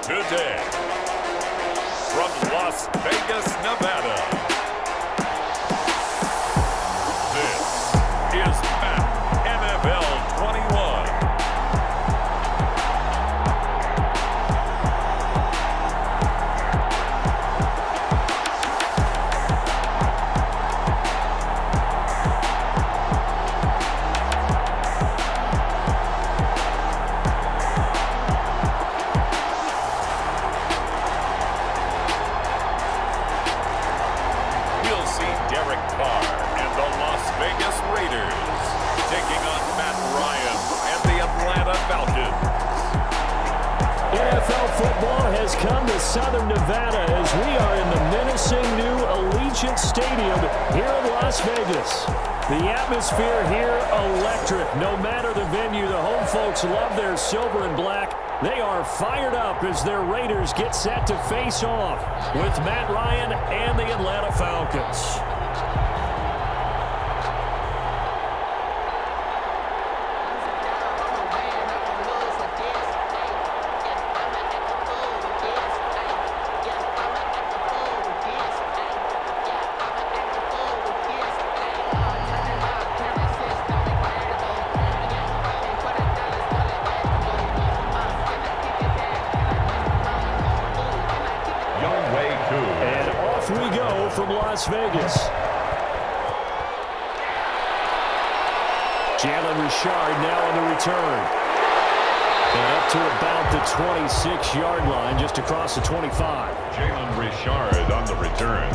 today. From Las Vegas, Nevada, this is Madden NFL 21. Falcons. NFL football has come to Southern Nevada as we are in the menacing new Allegiant Stadium here in Las Vegas. The atmosphere here electric. No matter the venue, the home folks love their silver and black. They are fired up as their Raiders get set to face off with Matt Ryan and the Atlanta Falcons. And off we go from Las Vegas. Jalen Richard now on the return. And up to about the 26-yard line, just across the 25. Jalen Richard on the return.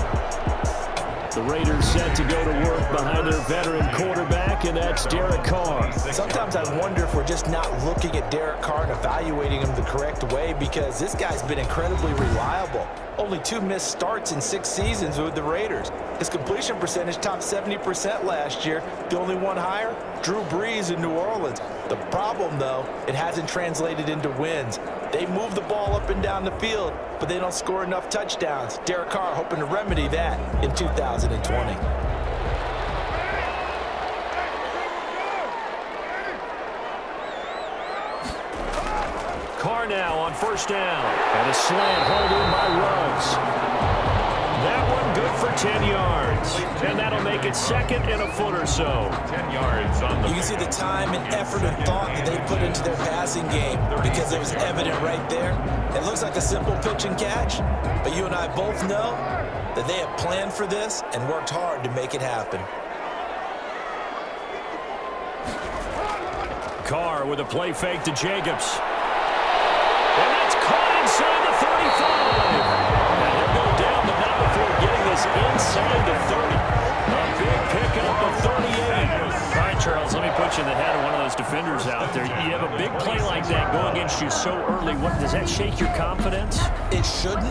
The Raiders set to go to work behind their veteran quarterback, and that's Derek Carr. Sometimes I wonder if we're just not looking at Derek Carr and evaluating him the correct way, because this guy's been incredibly reliable. Only 2 missed starts in 6 seasons with the Raiders. His completion percentage topped 70% last year. The only one higher, Drew Brees in New Orleans. The problem, though, it hasn't translated into wins. They move the ball up and down the field, but they don't score enough touchdowns. Derek Carr hoping to remedy that in 2020. Carr now on first down. And a slant hauled in by Ruggs. That one good for 10 yards. And that'll make it second and a foot or so. 10 yards on the You can see the time and effort and thought that they put into their passing game, because it was evident right there. It looks like a simple pitch and catch, but you and I both know that they have planned for this and worked hard to make it happen. Carr with a play fake to Jacobs. And that's caught inside the 35. And he'll go down, but not before getting this inside the 30. A big pickup of 38. All right, Charles, let me put you in the head of one of those defenders out there. You have a big play like that go against you so early. What, does that shake your confidence? It shouldn't,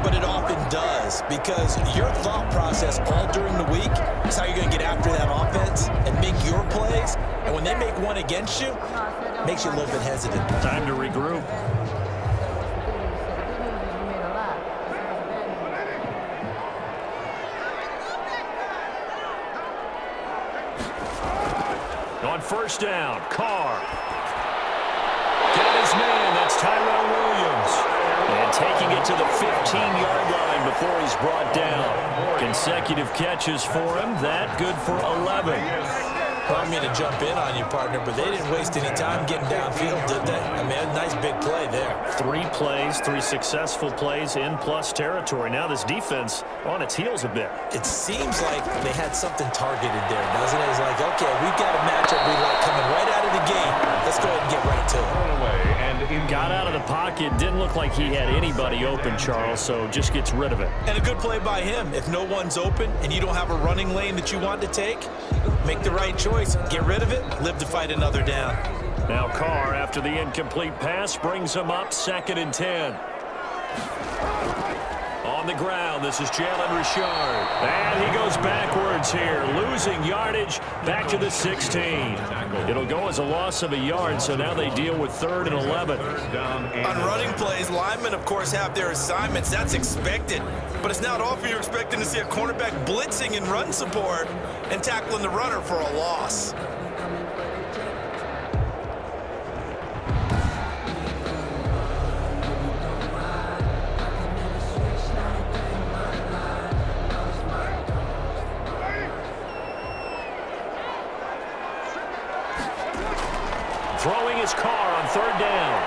but it often does, because your thought process all during the week is how you're going to get after that offense and make your plays. And when they make one against you, it makes you a little bit hesitant. Time to regroup. On first down, Carr. Got his man, that's Tyrell Williams. And taking it to the 15-yard line before he's brought down. Consecutive catches for him, that good for 11. I don't mean to jump in on you, partner, but they didn't waste any time getting downfield, did they? I mean, a nice big play there. 3 plays, 3 successful plays in plus territory. Now this defense on its heels a bit. It seems like they had something targeted there, doesn't it? It's like, okay, we've got a matchup we like coming right out of the gate. Let's go ahead and get right to it. Got out of the pocket, didn't look like he had anybody open, Charles, so just gets rid of it. And a good play by him. If no one's open and you don't have a running lane that you want to take, make the right choice. Get rid of it, live to fight another down. Now Carr, after the incomplete pass, brings him up 2nd and 10. On the ground, this is Jalen Richard. And he goes backwards here, losing yardage back to the 16. It'll go as a loss of a yard, so now they deal with 3rd and 11. On running plays, linemen, of course, have their assignments. That's expected. But it's not often you're expecting to see a cornerback blitzing in run support and tackling the runner for a loss. is Carr on third down.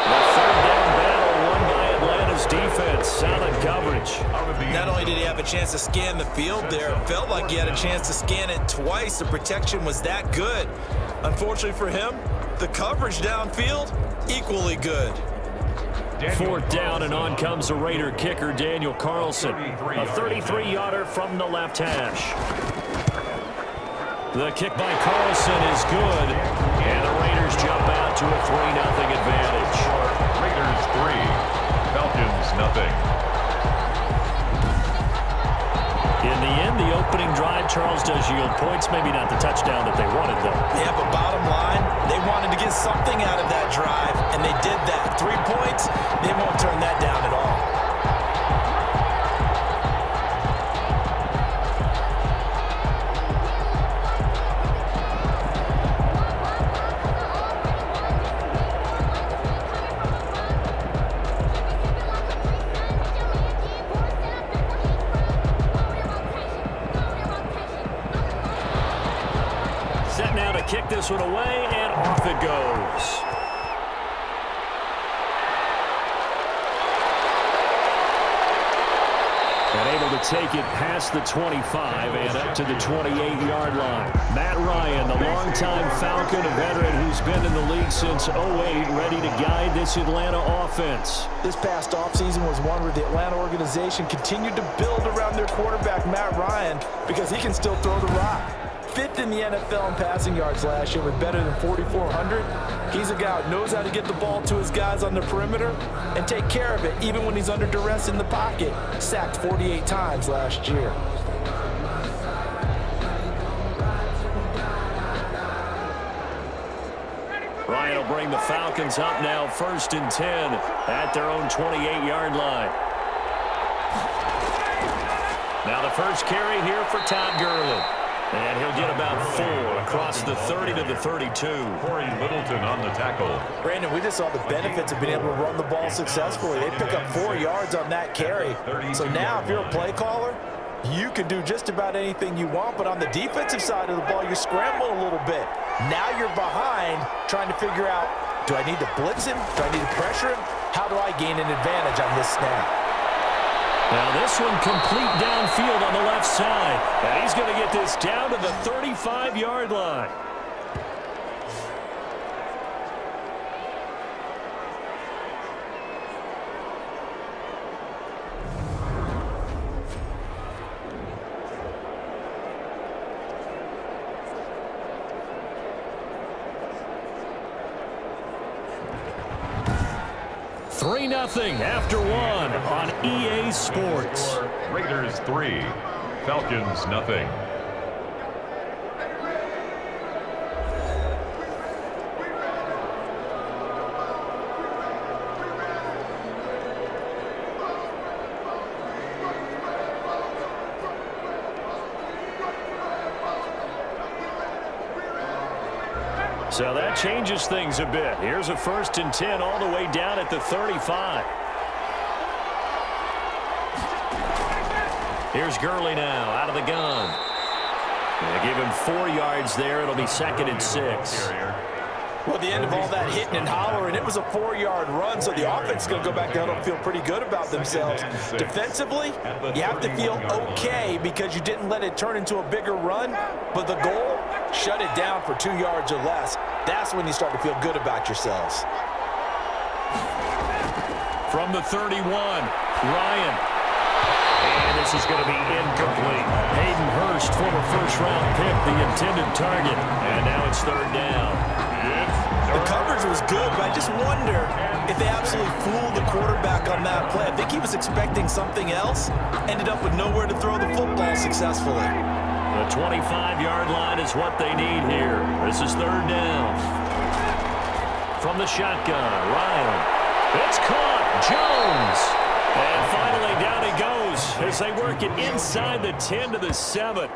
The third down battle won by Atlanta's defense. Solid coverage. Not only did he have a chance to scan the field there, it felt like he had a chance to scan it twice. The protection was that good. Unfortunately for him, the coverage downfield, equally good. Fourth down, and on comes the Raider kicker, Daniel Carlson. A 33-yarder from the left hash. The kick by Carlson is good, and the Raiders jump out to a 3-0 advantage. Raiders 3, Falcons nothing. In the end, the opening drive, Charles, does yield points. Maybe not the touchdown that they wanted, though. Yeah, but bottom line, they wanted to get something out of that drive, and they did that. 3 points, they won't turn that down at all. Set now to kick this one away, and off it goes. And able to take it past the 25 and up to the 28-yard line. Matt Ryan, the longtime Falcon, a veteran who's been in the league since 08, ready to guide this Atlanta offense. This past offseason was one where the Atlanta organization continued to build around their quarterback, Matt Ryan, because he can still throw the rock. 5th in the NFL in passing yards last year with better than 4,400. He's a guy who knows how to get the ball to his guys on the perimeter and take care of it even when he's under duress in the pocket. Sacked 48 times last year. Ryan will bring the Falcons up now, 1st and 10 at their own 28-yard line. Now the first carry here for Todd Gurley. And he'll get about 4 across the 30 to the 32. Corey Littleton on the tackle. Brandon, we just saw the benefits of being able to run the ball successfully. They pick up 4 yards on that carry. So now if you're a play caller, you can do just about anything you want. But on the defensive side of the ball, you scramble a little bit. Now you're behind trying to figure out, do I need to blitz him? Do I need to pressure him? How do I gain an advantage on this snap? Now this one complete downfield on the left side. And he's going to get this down to the 35-yard line. Three 3-0 after one on EA Sports. Raiders 3, Falcons nothing. So that changes things a bit. Here's a 1st and 10 all the way down at the 35. Here's Gurley now out of the gun. They give him 4 yards there. It'll be 2nd and 6. Well, at the end of all that hitting and hollering, it was a 4-yard run, so the offense is going to go back down and feel pretty good about themselves. Defensively, you have to feel okay because you didn't let it turn into a bigger run, but the goal, shut it down for 2 yards or less. That's when you start to feel good about yourselves. From the 31, Ryan. And this is going to be incomplete. Hayden Hurst, former first-round pick, the intended target. And now it's 3rd down. The coverage was good, but I just wonder if they absolutely fooled the quarterback on that play. I think he was expecting something else, ended up with nowhere to throw the football successfully. The 25-yard line is what they need here. This is 3rd down. From the shotgun, Ryan. It's caught. Jones. And finally down he goes as they work it inside the 10 to the 7.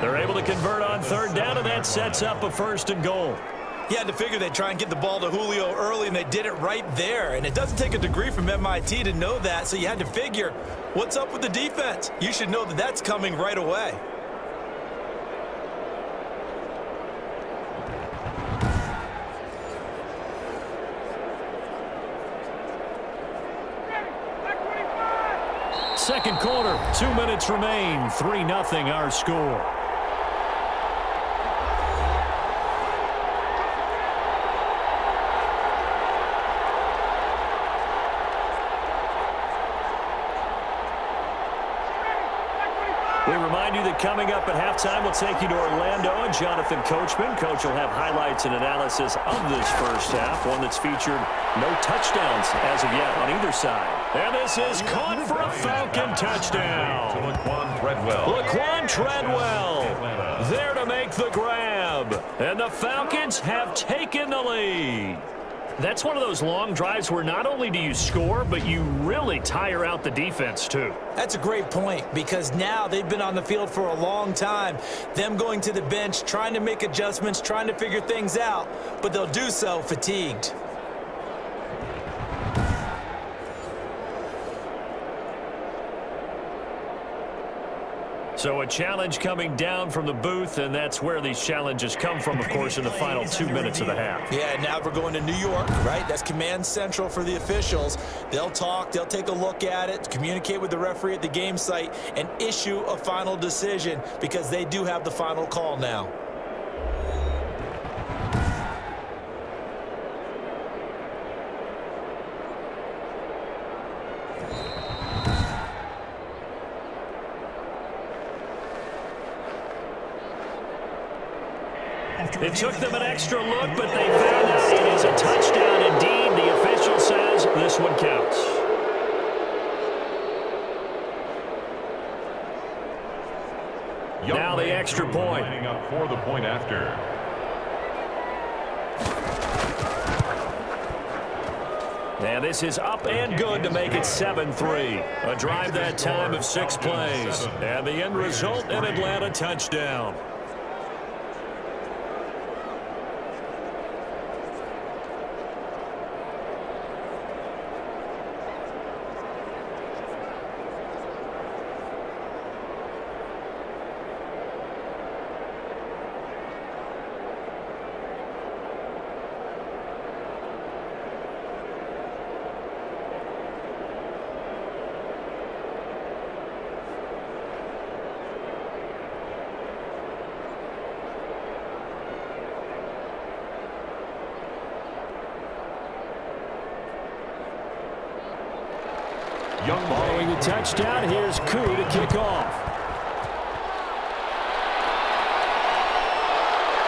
They're able to convert on 3rd down, and that sets up a 1st and goal. You had to figure they'd try and get the ball to Julio early, and they did it right there. And it doesn't take a degree from MIT to know that, so you had to figure, what's up with the defense? You should know that that's coming right away. second quarter. 2 minutes remain. 3-0 our score. We remind you that coming up at halftime, we'll take you to Orlando and Jonathan Coachman. Coach will have highlights and analysis of this first half, one that's featured no touchdowns as of yet on either side. And this is caught for a Falcon touchdown. To Laquan Treadwell. Laquan Treadwell there to make the grab. And the Falcons have taken the lead. That's one of those long drives where not only do you score, but you really tire out the defense, too. That's a great point, because now they've been on the field for a long time. Them going to the bench, trying to make adjustments, trying to figure things out, but they'll do so fatigued. So a challenge coming down from the booth, and that's where these challenges come from, of course, in the final 2 minutes of the half. Yeah, now we're going to New York, right? That's command central for the officials. They'll talk, they'll take a look at it, communicate with the referee at the game site, and issue a final decision, because they do have the final call now. It took them an extra look, but they found out it is a touchdown indeed. The official says this one counts. Now the extra point. Lining up for the point after. And this is up and good to make it 7-3. A drive that time of 6 plays. And the end result, an Atlanta touchdown. Following the touchdown, here's Koo to kick off.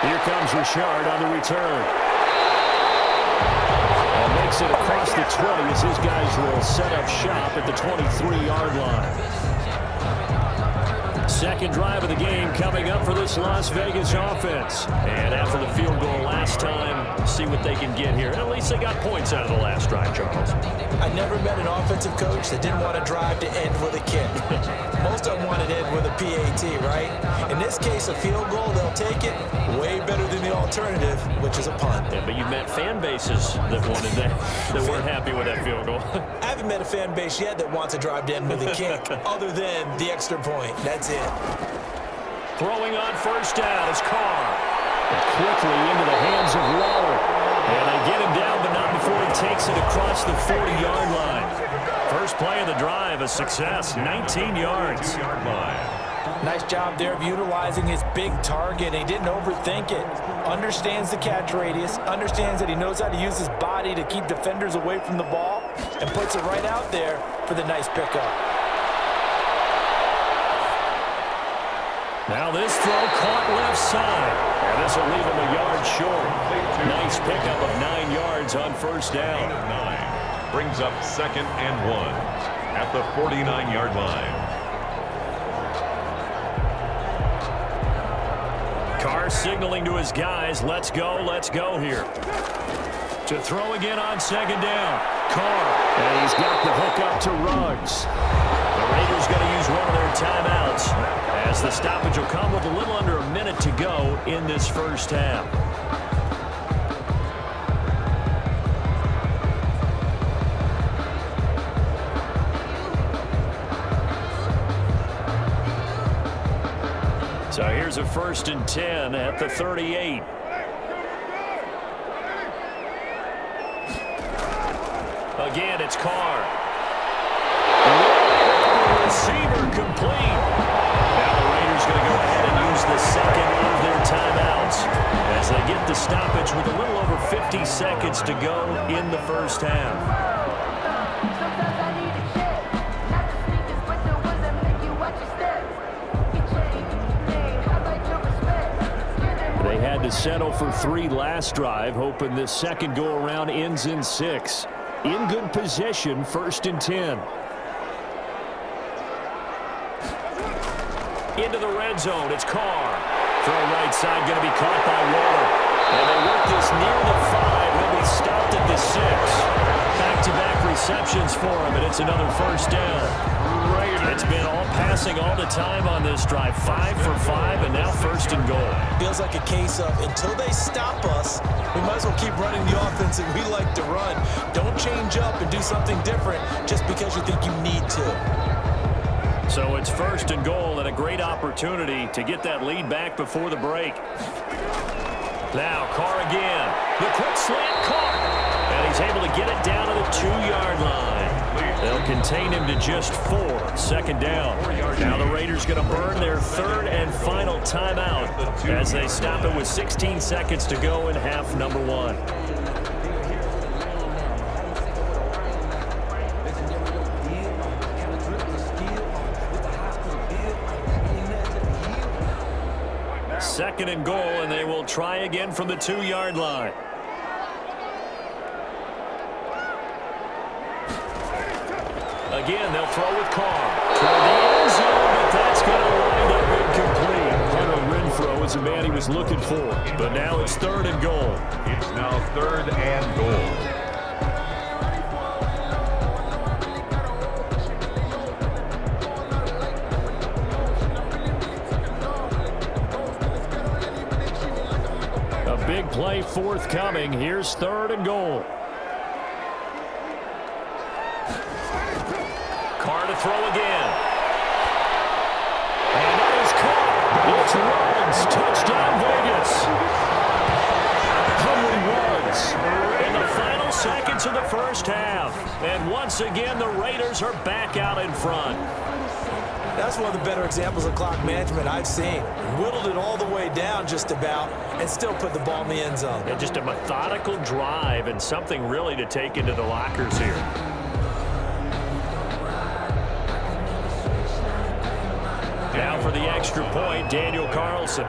Here comes Richard on the return. And makes it across the 20 as his guys will set up shop at the 23-yard line. Second drive of the game coming up for this Las Vegas offense. And after the field goal last time, see what they can get here. At least they got points out of the last drive, Charles. I never met an offensive coach that didn't want to drive to end with a kick. Most of them want to end with a PAT, right? In this case, a field goal, they'll take it. Way better than the alternative, which is a punt. Yeah, but you met fan bases that wanted that weren't happy with that field goal. I haven't met a fan base yet that wants to drive to end with a kick, other than the extra point. That's it. Throwing on first down is Carr. Quickly into the hands of Waller. And they get him down, but not before he takes it across the 40-yard line. First play of the drive, a success, 19 yards. Nice job there of utilizing his big target. He didn't overthink it. Understands the catch radius, understands that he knows how to use his body to keep defenders away from the ball, and puts it right out there for the nice pickup. Now this throw caught left side. And this will leave him a yard short. Nice pickup of 9 yards on first down. 9 brings up 2nd and 1 at the 49-yard line. Carr signaling to his guys, let's go here. To throw again on second down. Carr, and he's got the hook up to Ruggs. The Raiders going to use one of their timeouts, as the stoppage will come with a little under a minute to go in this first half. So here's a 1st and 10 at the 38. Again, it's Carr. receiver complete. Now the Raiders going to go ahead and use the second of their timeouts as they get the stoppage with a little over 50 seconds to go in the first half. They had to settle for 3 last drive, hoping this second go-around ends in 6. In good position, 1st and 10. Into the red zone, it's Carr. Throw right side, going to be caught by Waller. And they work this near the 5. He'll be stopped at the 6. Back-to-back receptions for him, and it's another first down. It's been all passing all the time on this drive. 5 for 5, and now 1st and goal. Feels like a case of until they stop us, we might as well keep running the offense that we like to run. Don't change up and do something different just because you think you need to. So it's 1st and goal and a great opportunity to get that lead back before the break. Now Carr again. The quick slant caught. And he's able to get it down to the 2-yard line. They'll contain him to just 4. 2nd down. Now the Raiders going to burn their 3rd and final timeout as they stop it with 16 seconds to go in half number 1. Second and goal, and they will try again from the 2-yard line. Again, they'll throw with Carr. Toward the end zone, but that's going to wind up incomplete. Hunter Renfrow is the man he was looking for. But now it's 3rd and goal. It's now 3rd and goal. A big play forthcoming. Here's 3rd and goal. Carr to throw again. And that is caught. It's Ruggs. Touchdown, Vegas. Henry Ruggs in the final seconds of the first half. And once again, the Raiders are back out in front. That's one of the better examples of clock management I've seen. Whittled it all the way down just about and still put the ball in the end zone. And just a methodical drive and something really to take into the lockers here. Now for the extra point, Daniel Carlson.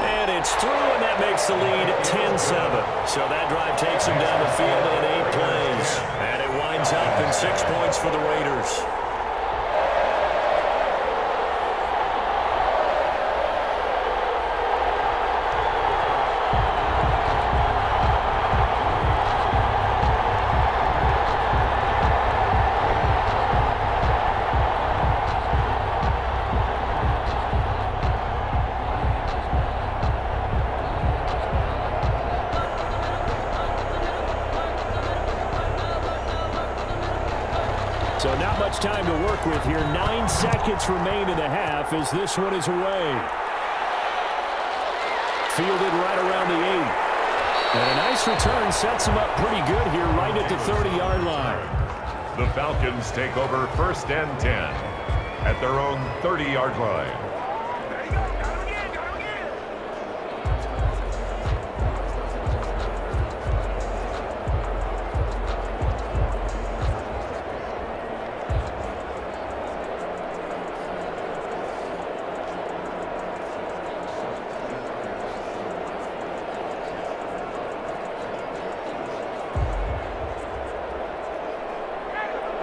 And it's through, and that makes the lead 10-7. So that drive takes him down the field in 8 plays. And it winds up in 6 points for the Raiders. So not much time to work with here. 9 seconds remain in the half as this one is away. Fielded right around the 8. And a nice return sets him up pretty good here right at the 30-yard line. The Falcons take over 1st and 10 at their own 30-yard line.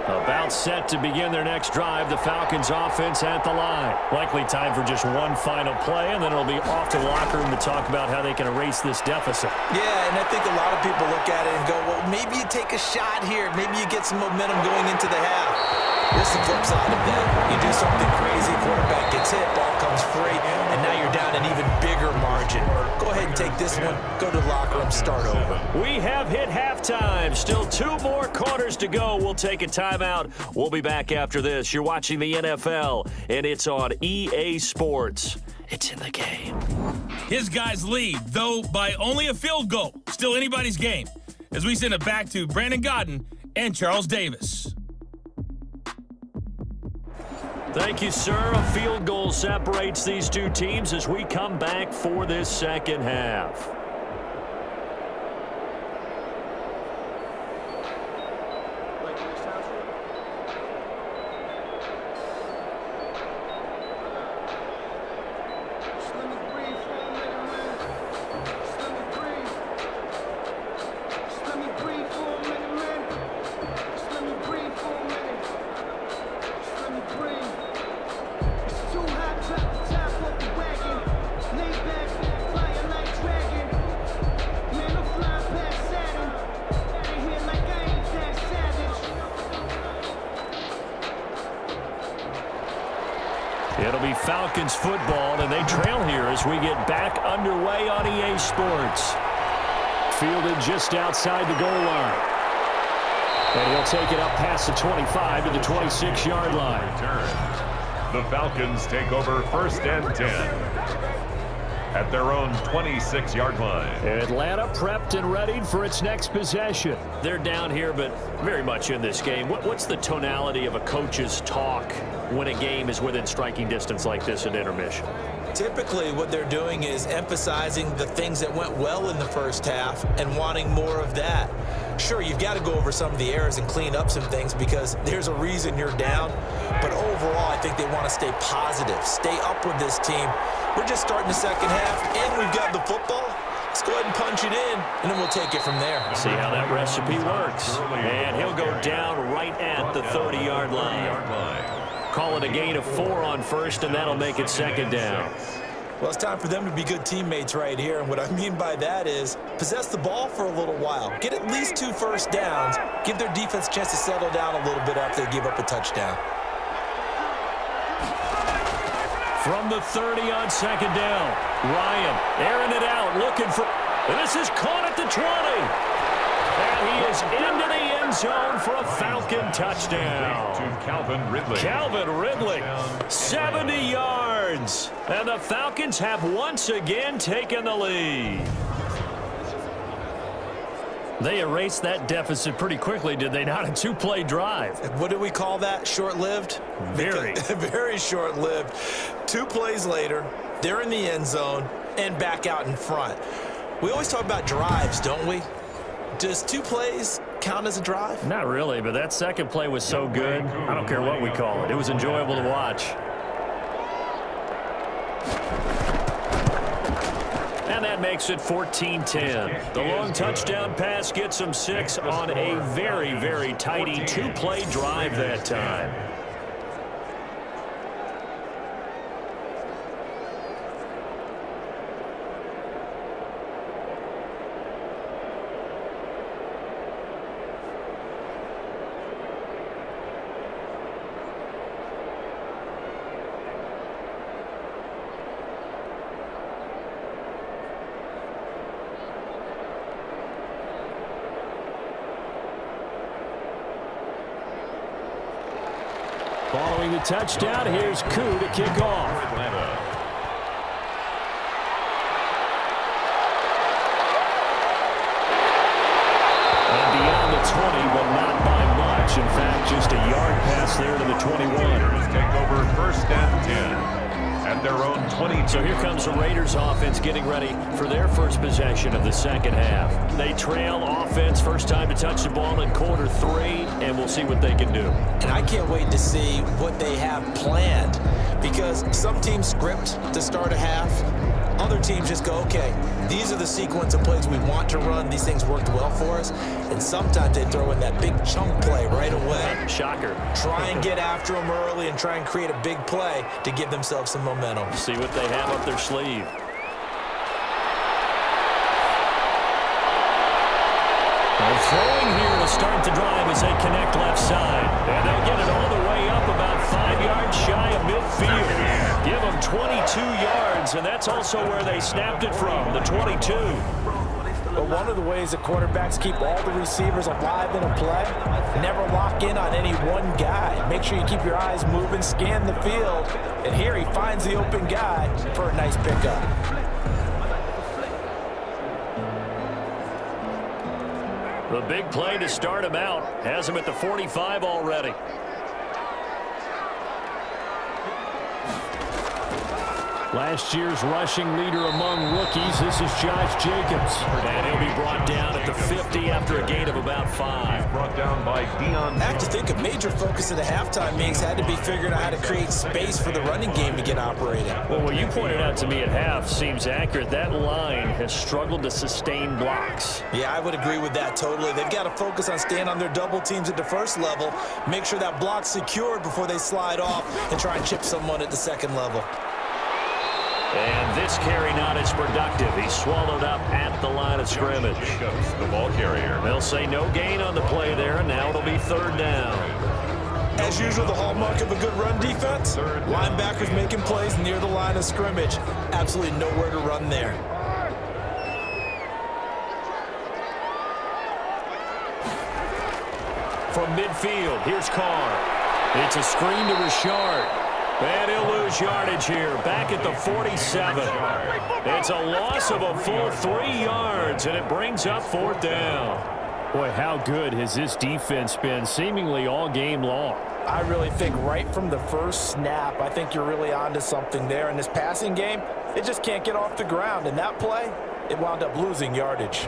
About set to begin their next drive. The Falcons offense at the line. Likely time for just one final play, and then it'll be off to the locker room to talk about how they can erase this deficit. Yeah, and I think a lot of people look at it and go, well, maybe you take a shot here. Maybe you get some momentum going into the half. Here's the flip side of that. You do something crazy, quarterback gets hit, ball comes free, and now you're down an even bigger margin. Go ahead and take this one, go to the locker room, start over. We have hit halftime. Still 2 more quarters to go. We'll take a timeout. We'll be back after this. You're watching the NFL, and it's on EA Sports. It's in the game. His guys lead, though by only a field goal. Still anybody's game. As we send it back to Brandon Godden and Charles Davis. Thank you, sir. A field goal separates these two teams as we come back for this second half. It'll be Falcons football, and they trail here as we get back underway on EA Sports. Fielded just outside the goal line. And he'll take it up past the 25 to the 26-yard line. The Falcons take over first and 10 at their own 26-yard line. Atlanta prepped and readied for its next possession. They're down here, but very much in this game. What's the tonality of a coach's talk when a game is within striking distance like this at intermission? Typically, what they're doing is emphasizing the things that went well in the first half and wanting more of that. Sure, you've got to go over some of the errors and clean up some things because there's a reason you're down. But overall, I think they want to stay positive, stay up with this team. We're just starting the second half, and we've got the football. Let's go ahead and punch it in, and then we'll take it from there. See how that recipe works. And he'll go down right at the 30-yard line. Call it a gain of 4 on first, and that'll make it second down. Well, it's time for them to be good teammates right here. And what I mean by that is possess the ball for a little while. Get at least 2 first downs. Give their defense a chance to settle down a little bit after they give up a touchdown. From the 30 on second down, Ryan airing it out, looking for, and this is caught at the 20. And he is into the end zone for a Falcon touchdown. To Calvin Ridley. Calvin Ridley, 70 yards. And the Falcons have once again taken the lead. They erased that deficit pretty quickly, did they not? A 2-play drive. What do we call that? Short-lived? Very. Very short-lived. 2 plays later, they're in the end zone and back out in front. We always talk about drives, don't we? Does 2 plays count as a drive? Not really, but that second play was so good. I don't care what we call it. It was enjoyable to watch. And that makes it 14-10. The long touchdown pass gets them 6 on a very, very tidy 2-play drive that time. Following the touchdown, here's Koo to kick off. And beyond the 20, but not by much. In fact, just a yard pass there to the 21. Take over first and 10 at their own 20. So here comes the Raiders offense getting ready for their first possession of the second half. They trail offense, first time to touch the ball in quarter 3, and we'll see what they can do. And I can't wait to see what they have planned because some teams script to start a half. Other teams just go, okay, these are the sequence of plays we want to run. These things worked well for us. And sometimes they throw in that big chunk play right away. Shocker. Try and get after them early and try and create a big play to give themselves some momentum. See what they have up their sleeve. They're throwing here to start the drive as they connect left side. And they'll get it all the way up about 5 yards shy of midfield. Give them 22 yards, and that's also where they snapped it from, the 22. But one of the ways that quarterbacks keep all the receivers alive in a play, never lock in on any one guy. Make sure you keep your eyes moving, scan the field, and here he finds the open guy for a nice pickup. The big play to start him out has him at the 45 already. Last year's rushing leader among rookies, this is Josh Jacobs. And he'll be brought down at the 50 after a gain of about 5. Brought down by Dion. I have to think a major focus of the halftime meetings had to be figuring out how to create space for the running game to get operating. Well, what you pointed out to me at half seems accurate. That line has struggled to sustain blocks. Yeah, I would agree with that totally. They've got to focus on staying on their double teams at the first level, make sure that block's secured before they slide off, and try and chip someone at the second level. And this carry not as productive. He's swallowed up at the line of scrimmage. Jacobs, the ball carrier. They'll say no gain on the play there, and now it'll be 3rd down. As usual, the hallmark of a good run defense, linebackers making plays near the line of scrimmage. Absolutely nowhere to run there. From midfield, here's Carr. It's a screen to Richard. And he'll lose yardage here, back at the 47. It's a loss of a full 3 yards, and it brings up 4th down. Boy, how good has this defense been seemingly all game long? I really think right from the first snap, I think you're really onto something there. In this passing game, it just can't get off the ground. And that play, it wound up losing yardage.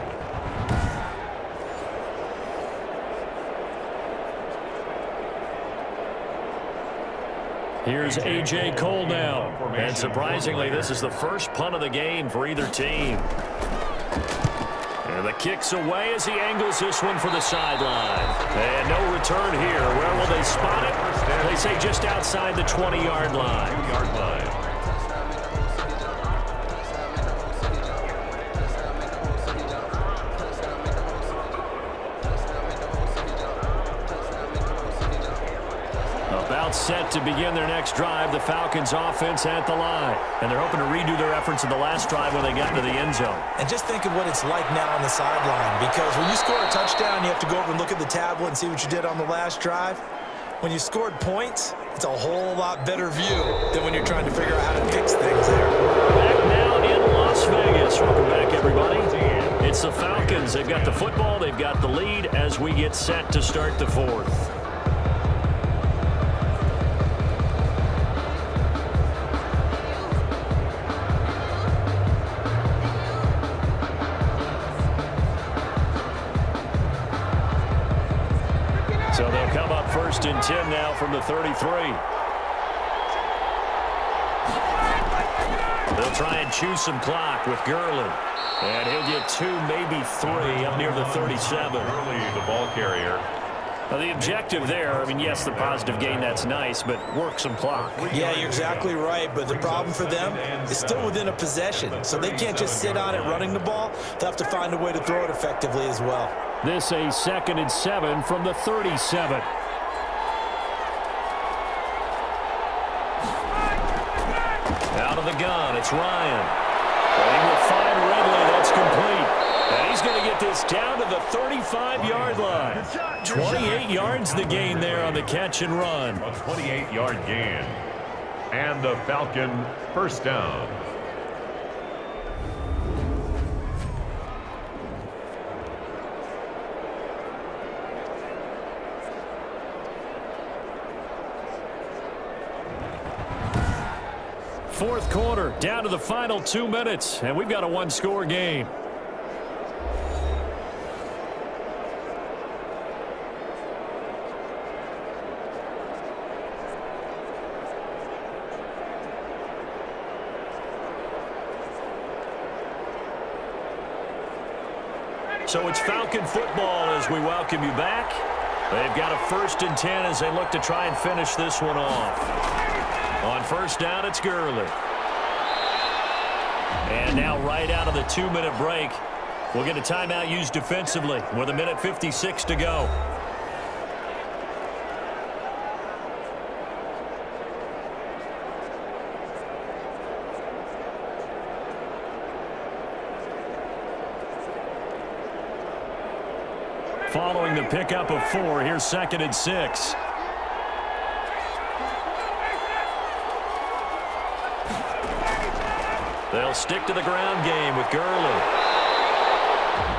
Here's A.J. Cole now. And surprisingly, this is the first punt of the game for either team. And the kick's away as he angles this one for the sideline. And no return here. Where will they spot it? They say just outside the 20-yard line. About set to begin their next drive, the Falcons offense at the line. And they're hoping to redo their efforts in the last drive when they got into the end zone. And just think of what it's like now on the sideline, because when you score a touchdown, you have to go over and look at the tablet and see what you did on the last drive. When you scored points, it's a whole lot better view than when you're trying to figure out how to fix things there. Back now in Las Vegas. Welcome back, everybody. It's the Falcons. They've got the football. They've got the lead as we get set to start the 4th. So they'll come up 1st and 10 now from the 33. They'll try and chew some clock with Gurley. And he'll get 2, maybe 3 up near the 37. Gurley, the ball carrier. Now the objective there, I mean, yes, the positive gain, that's nice, but work some clock. Yeah, you're exactly right, but the problem for them is still within a possession, so they can't just sit on it running the ball. They'll have to find a way to throw it effectively as well. This a 2nd and 7 from the 37. Out of the gun, it's Ryan. And he will find Ridley. That's complete. And he's going to get this down to the 35-yard line. 28 yards the gain there on the catch and run. A 28-yard gain. And the Falcon 1st down. Fourth quarter, down to the final 2 minutes, and we've got a 1-score game. So it's Falcon football as we welcome you back. They've got a 1st and 10 as they look to try and finish this one off. On 1st down, it's Gurley. And now right out of the 2-minute break, we'll get a timeout used defensively with 1:56 to go. Following the pickup of 4, here's 2nd and 6. They'll stick to the ground game with Gurley.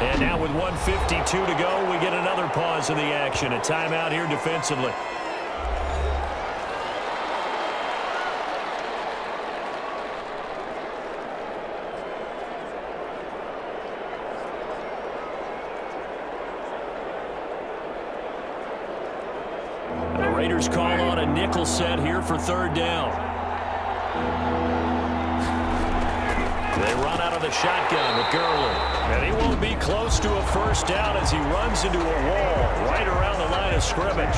And now with 1:52 to go, we get another pause in the action. A timeout here defensively. The Raiders call on a nickel set here for third down. They run out of the shotgun with Gurley. And he won't be close to a first down as he runs into a wall right around the line of scrimmage.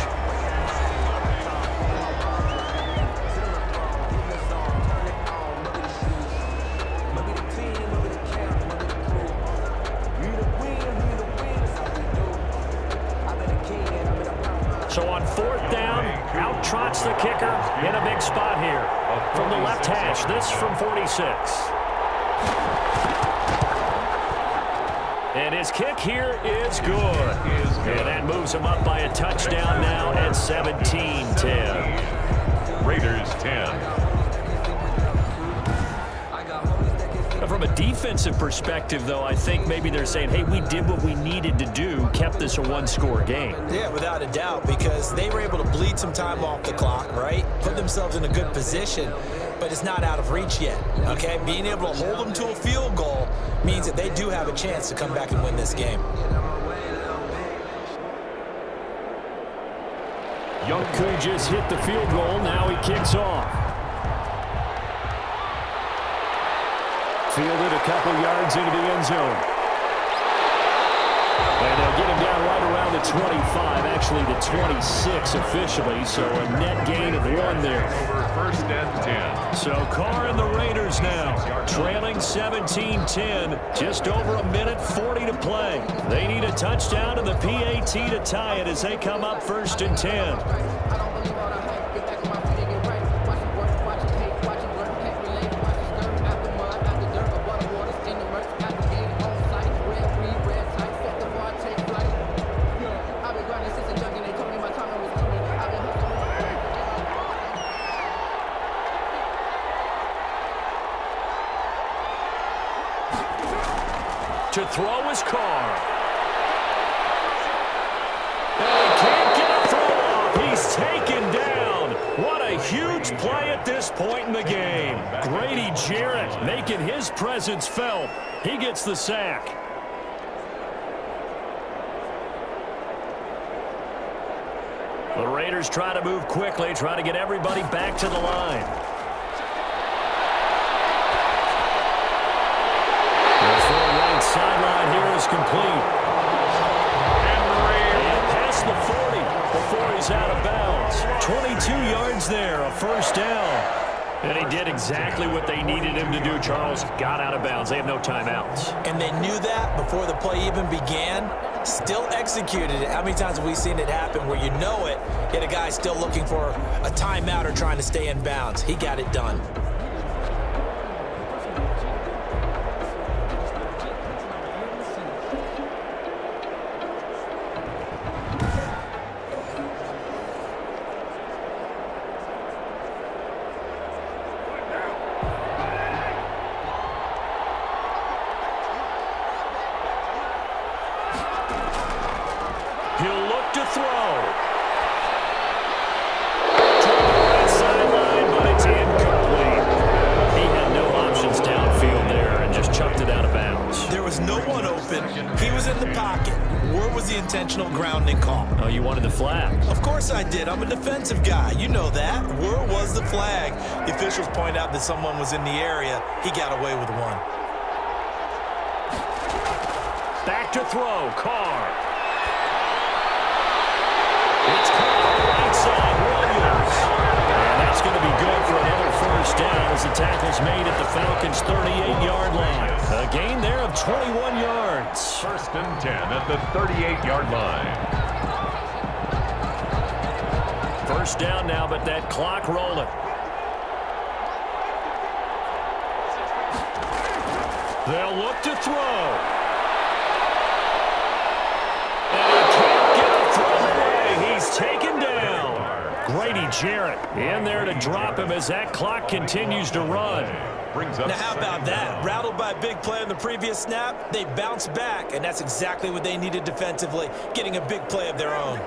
So on fourth down, out trots the kicker in a big spot here. From the left hash, this from 46. And his kick here is good. And that moves him up by a touchdown now at 17-10. Raiders 10. From a defensive perspective, though, I think maybe they're saying, hey, we did what we needed to do, kept this a one-score game. Yeah, without a doubt, because they were able to bleed some time off the clock, right? Put themselves in a good position, but it's not out of reach yet, okay? Being able to hold them to a field goal means that they do have a chance to come back and win this game. Youngku just hit the field goal. Now he kicks off. Fielded a couple yards into the end zone. And they'll get him down right around the 25, actually the 26 officially, so a net gain of 1 there. Over first and 10. So Carr and the Raiders now trailing 17-10, just over a minute 40 to play. They need a touchdown and the PAT to tie it as they come up first and 10. To throw his Carr. And he can't get a throw off. He's taken down. What a huge play at this point in the game. Grady Jarrett making his presence felt. He gets the sack. The Raiders try to move quickly, try to get everybody back to the line. Sideline here is complete. And past the 40 before he's out of bounds. 22 yards there, a first down. And he did exactly what they needed him to do, Charles. Got out of bounds. They have no timeouts. And they knew that before the play even began. Still executed it. How many times have we seen it happen where you know it, yet a guy still looking for a timeout or trying to stay in bounds? He got it done. He'll look to throw. To the right sideline, but it's incomplete. He had no options downfield there and just chucked it out of bounds. There was no one open. He was in the pocket. Where was the intentional grounding call? Oh, you wanted the flag. Of course I did. I'm a defensive guy. You know that. Where was the flag? The officials point out that someone was in the area. He got away with one. Back to throw. Carr. It's caught right side, Williams. And that's going to be good for another first down as the tackle's made at the Falcons' 38-yard line. A gain there of 21 yards. First and 10 at the 38-yard line. First down now, but that clock rolling. They'll look to throw. And he can't get the throw away. He's taken down. Grady Jarrett in there to drop him as that clock continues to run. Now, how about that? Rattled by a big play on the previous snap, they bounce back, and that's exactly what they needed defensively, getting a big play of their own.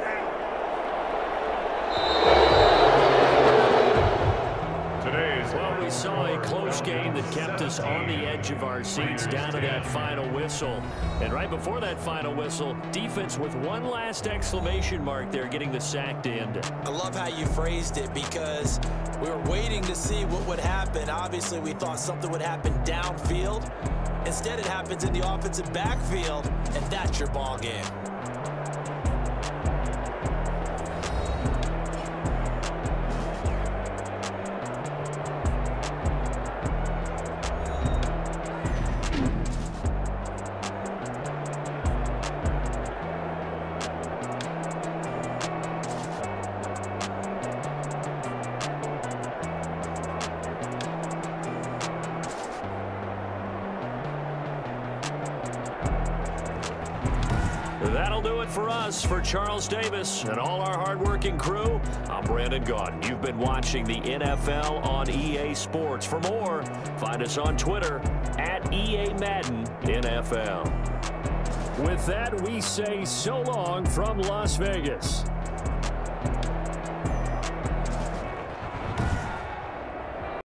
Well, we saw a close game that kept us on the edge of our seats down to that final whistle. And right before that final whistle, defense with one last exclamation mark there, getting the sack to end it. I love how you phrased it because we were waiting to see what would happen. Obviously, we thought something would happen downfield. Instead, it happens in the offensive backfield, and that's your ball game. That'll do it for us. For Charles Davis and all our hardworking crew, I'm Brandon Gaudin. You've been watching the NFL on EA Sports. For more, find us on Twitter at EA Madden NFL. With that, we say so long from Las Vegas.